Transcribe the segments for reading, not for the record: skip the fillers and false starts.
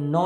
9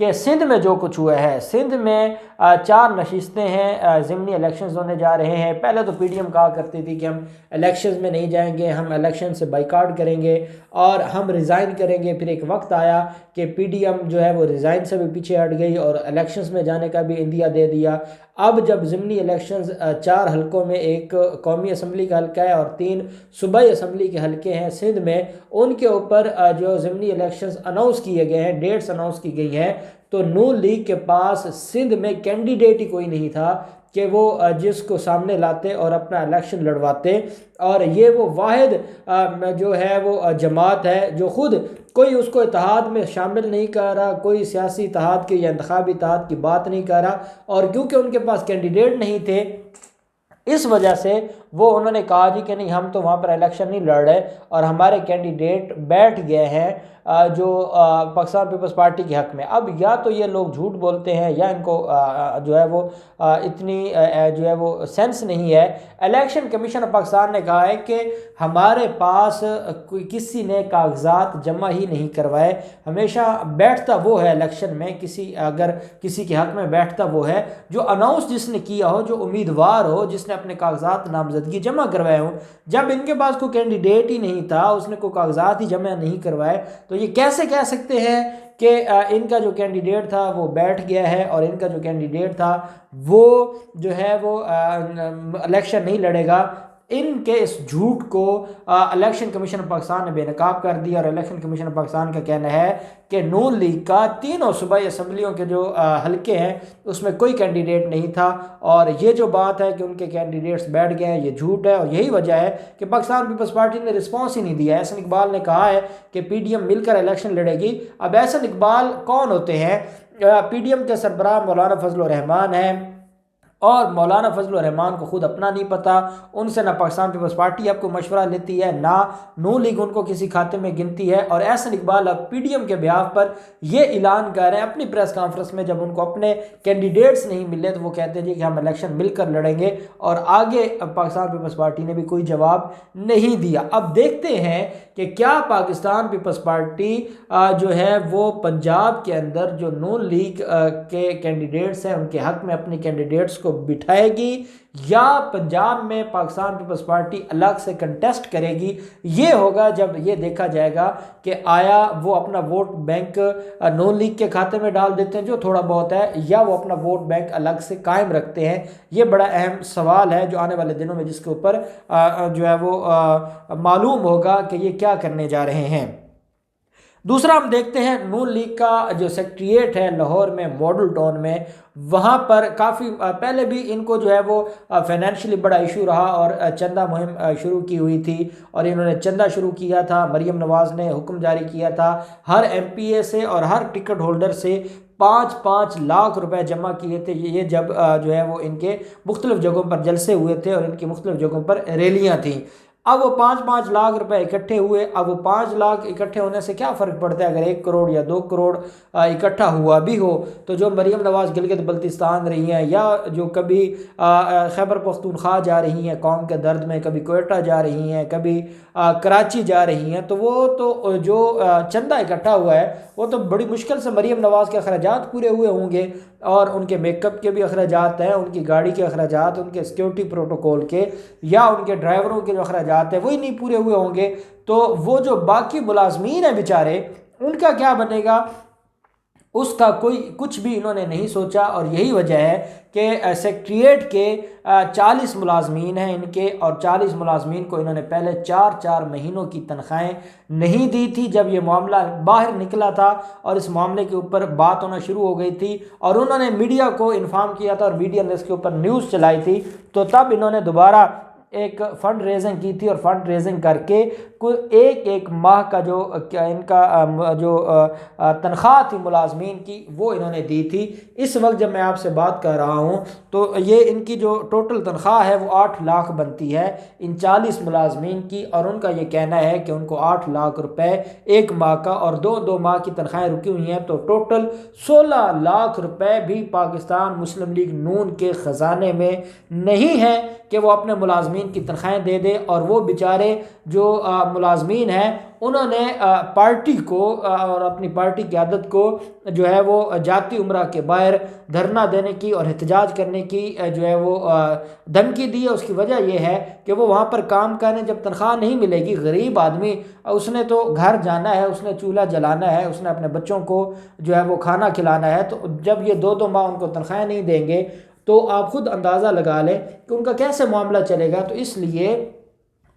کہ سندھ میں جو کچھ ہوا ہے، سندھ میں 4 نشستیں ہیں، ضمنی الیکشنز ہونے جا رہے ہیں۔ پہلے تو پی ڈی ایم کہا کرتی تھی کہ ہم الیکشنز میں نہیں جائیں گے، ہم الیکشن سے بائیکاٹ کریں گے اور ہم ریزائن کریں گے۔ پھر ایک وقت آیا کہ پی ڈی ایم جو ہے وہ ریزائن سے بھی پیچھے ہٹ گئی اور الیکشنز میں جانے کا بھی عندیہ دے دیا۔ اب جب ضمنی الیکشنز 4 حلقوں میں، ایک قومی اسمبلی کا حلقہ ہے اور 3 صوبائی اسمبلی کے حلقے ہیں سندھ میں، ان کے اوپر جو ضمنی الیکشنز اناؤنس کیے گئے ہیں، ڈیٹس اناؤنس کی گئی ہیں، تو نون لیگ کے پاس سندھ میں کینڈیڈیٹ ہی کوئی نہیں تھا کہ وہ جس کو سامنے لاتے اور اپنا الیکشن لڑواتے۔ اور یہ وہ واحد جو ہے وہ جماعت ہے جو خود کوئی اس کو اتحاد میں شامل نہیں کر رہا، کوئی سیاسی اتحاد کی یا انتخابی اتحاد کی بات نہیں کر رہا، اور کیونکہ ان کے پاس کینڈیڈیٹ نہیں تھے اس وجہ سے انہوں نے کہا جی کہ نہیں، ہم تو وہاں پر الیکشن نہیں لڑ رہے اور ہمارے کینڈیڈیٹ بیٹھ گئے ہیں جو پاکستان پیپلز پارٹی کے حق میں۔ اب یا تو یہ لوگ جھوٹ بولتے ہیں یا ان کو جو ہے وہ اتنی جو ہے وہ سینس نہیں ہے۔ الیکشن کمیشن آف پاکستان نے کہا ہے کہ ہمارے پاس کسی نے کاغذات جمع ہی نہیں کروائے، ہمیشہ بیٹھتا وہ ہے الیکشن میں، اگر کسی کے حق میں بیٹھتا وہ ہے جو اناؤنس جس نے کیا ہو، جو امیدوار ہو، جس نے اپنے کاغذات نامزدگی جمع کروائے ہوں۔ جب ان کے پاس کوئی کینڈیڈیٹ ہی نہیں تھا، اس نے کوئی کاغذات ہی جمع نہیں کروائے، تو یہ کیسے کہہ سکتے ہیں کہ ان کا جو کینڈیڈیٹ تھا وہ بیٹھ گیا ہے اور ان کا جو کینڈیڈیٹ تھا وہ جو ہے وہ الیکشن نہیں لڑے گا؟ ان کے اس جھوٹ کو الیکشن کمیشن آف پاکستان نے بے نقاب کر دیا، اور الیکشن کمیشن آف پاکستان کا کہنا ہے کہ نون لیگ کا 3 صوبائی اسمبلیوں کے جو حلقے ہیں اس میں کوئی کینڈیڈیٹ نہیں تھا، اور یہ جو بات ہے کہ ان کے کینڈیڈیٹس بیٹھ گئے ہیں یہ جھوٹ ہے، اور یہی وجہ ہے کہ پاکستان پیپلز پارٹی نے رسپانس ہی نہیں دیا۔ احسن اقبال نے کہا ہے کہ پی ڈی ایم مل کر الیکشن لڑے گی۔ اب احسن اقبال کون ہوتے ہیں؟ پی ڈی ایم کے سربراہ مولانا فضل الرحمان ہیں، اور مولانا فضل الرحمان کو خود اپنا نہیں پتہ، ان سے نہ پاکستان پیپلز پارٹی اب کو مشورہ لیتی ہے، نہ نون لیگ ان کو کسی کھاتے میں گنتی ہے۔ اور احسن اقبال اب پی ڈی ایم کے بیہاف پر یہ اعلان کر رہے ہیں اپنی پریس کانفرنس میں، جب ان کو اپنے کینڈیڈیٹس نہیں ملے تو وہ کہتے ہیں جی کہ ہم الیکشن مل کر لڑیں گے، اور آگے پاکستان پیپلز پارٹی نے بھی کوئی جواب نہیں دیا۔ اب دیکھتے ہیں کہ کیا پاکستان پیپلز پارٹی جو ہے وہ پنجاب کے اندر جو نون لیگ کے کینڈیڈیٹس ہیں ان کے حق میں اپنی کینڈیڈیٹس کو بٹھائے گی، یا پنجاب میں پاکستان پیپلز پارٹی الگ سے کنٹیسٹ کرے گی۔ یہ ہوگا جب یہ دیکھا جائے گا کہ آیا وہ اپنا ووٹ بینک نون لیگ کے کھاتے میں ڈال دیتے ہیں جو تھوڑا بہت ہے، یا وہ اپنا ووٹ بینک الگ سے قائم رکھتے ہیں۔ یہ بڑا اہم سوال ہے جو آنے والے دنوں میں جس کے اوپر جو ہے وہ معلوم ہوگا کہ یہ کیا کرنے جا رہے ہیں۔ دوسرا ہم دیکھتے ہیں نون لیگ کا جو سیکریٹریٹ ہے لاہور میں ماڈل ٹاؤن میں، وہاں پر کافی پہلے بھی ان کو جو ہے وہ فائنینشلی بڑا ایشو رہا اور چندہ مہم شروع کی ہوئی تھی، اور انہوں نے چندہ شروع کیا تھا۔ مریم نواز نے حکم جاری کیا تھا ہر ایم پی اے سے اور ہر ٹکٹ ہولڈر سے 5-5 لاکھ روپے جمع کیے تھے، یہ جب جو ہے وہ ان کے مختلف جگہوں پر جلسے ہوئے تھے اور ان کی مختلف جگہوں پر ریلیاں تھیں۔ اب وہ 5-5 لاکھ روپے اکٹھے ہوئے۔ اب وہ 5 لاکھ اکٹھے ہونے سے کیا فرق پڑتا ہے اگر 1 کروڑ یا 2 کروڑ اکٹھا ہوا بھی ہو؟ تو جو مریم نواز گلگت بلتستان رہی ہیں، یا جو کبھی خیبر پختونخوا جا رہی ہیں قوم کے درد میں، کبھی کوئٹہ جا رہی ہیں، کبھی کراچی جا رہی ہیں، تو وہ تو جو چندہ اکٹھا ہوا ہے وہ تو بڑی مشکل سے مریم نواز کے اخراجات پورے ہوئے ہوں گے، اور ان کے میک اپ کے بھی اخراجات ہیں، ان کی گاڑی کے اخراجات، ان کے سیکیورٹی پروٹوکول کے یا ان کے ڈرائیوروں کے جو اخراجات ہیں وہی نہیں پورے ہوئے ہوں گے۔ تو وہ جو باقی ملازمین ہیں بیچارے، ان کا کیا بنے گا؟ اس کا کوئی کچھ بھی انہوں نے نہیں سوچا، اور یہی وجہ ہے کہ سیکریٹریٹ کے 40 ملازمین ہیں ان کے، اور 40 ملازمین کو انہوں نے پہلے 4 مہینوں کی تنخواہیں نہیں دی تھی جب یہ معاملہ باہر نکلا تھا اور اس معاملے کے اوپر بات ہونا شروع ہو گئی تھی، اور انہوں نے میڈیا کو انفارم کیا تھا اور میڈیا نے اس کے اوپر نیوز چلائی تھی، تو تب انہوں نے دوبارہ ایک فنڈ ریزنگ کی تھی، اور فنڈ ریزنگ کر کے کوئی ایک ماہ کا جو ان کا جو تنخواہ تھی ملازمین کی وہ انہوں نے دی تھی۔ اس وقت جب میں آپ سے بات کر رہا ہوں تو یہ ان کی جو ٹوٹل تنخواہ ہے وہ 8 لاکھ بنتی ہے ان 40 ملازمین کی، اور ان کا یہ کہنا ہے کہ ان کو 8 لاکھ روپے 1 ماہ کا اور 2 ماہ کی تنخواہیں رکی ہوئی ہیں، تو ٹوٹل 16 لاکھ روپے بھی پاکستان مسلم لیگ نون کے خزانے میں نہیں ہیں کہ وہ اپنے ملازمین ملازمین کی تنخواہیں دے دے، اور وہ بیچارے جو ملازمین ہیں انہوں نے پارٹی کو اور اپنی پارٹی کی قیادت کو جو ہے وہ جاتی عمرہ کے باہر دھرنا دینے کی اور احتجاج کرنے کی جو ہے وہ دھمکی دی ہے۔ اس کی وجہ یہ ہے کہ وہ وہاں پر کام کریں، جب تنخواہ نہیں ملے گی، غریب آدمی اس نے تو گھر جانا ہے، اس نے چولہا جلانا ہے، اس نے اپنے بچوں کو جو ہے وہ کھانا کھلانا ہے، تو جب یہ 2 ماہ ان کو تنخواہیں نہیں دیں گے تو آپ خود اندازہ لگا لیں کہ ان کا کیسے معاملہ چلے گا۔ تو اس لیے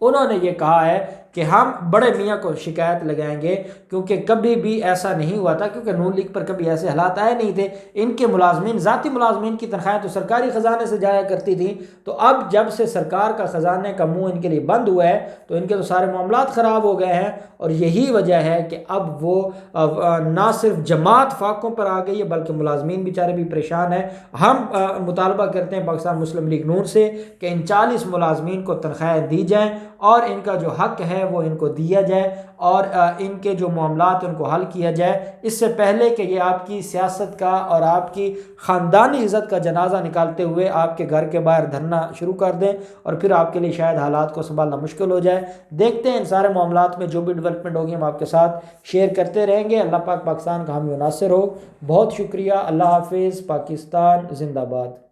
انہوں نے یہ کہا ہے کہ ہم بڑے میاں کو شکایت لگائیں گے، کیونکہ کبھی بھی ایسا نہیں ہوا تھا، کیونکہ نون لیگ پر کبھی ایسے حالات آئے نہیں تھے۔ ان کے ملازمین، ذاتی ملازمین کی تنخواہیں تو سرکاری خزانے سے جایا کرتی تھیں، تو اب جب سے سرکار کا خزانے کا منہ ان کے لیے بند ہوا ہے تو ان کے تو سارے معاملات خراب ہو گئے ہیں، اور یہی وجہ ہے کہ اب وہ نہ صرف جماعت فاقوں پر آ گئی ہے بلکہ ملازمین بیچارے بھی پریشان ہیں۔ ہم مطالبہ کرتے ہیں پاکستان مسلم لیگ نون سے کہ ان 40 ملازمین کو تنخواہیں دی جائیں اور ان کا جو حق ہے وہ ان کو دیا جائے، اور ان کے جو معاملات ان کو حل کیا جائے، اس سے پہلے کہ یہ آپ کی سیاست کا اور آپ کی خاندانی عزت کا جنازہ نکالتے ہوئے آپ کے گھر کے باہر دھرنا شروع کر دیں، اور پھر آپ کے لیے شاید حالات کو سنبھالنا مشکل ہو جائے۔ دیکھتے ہیں ان سارے معاملات میں جو بھی ڈیولپمنٹ ہوگی ہم آپ کے ساتھ شیئر کرتے رہیں گے۔ اللہ پاک پاکستان کا حامی و ناصر ہو۔ بہت شکریہ۔ اللہ حافظ۔ پاکستان زندہ باد۔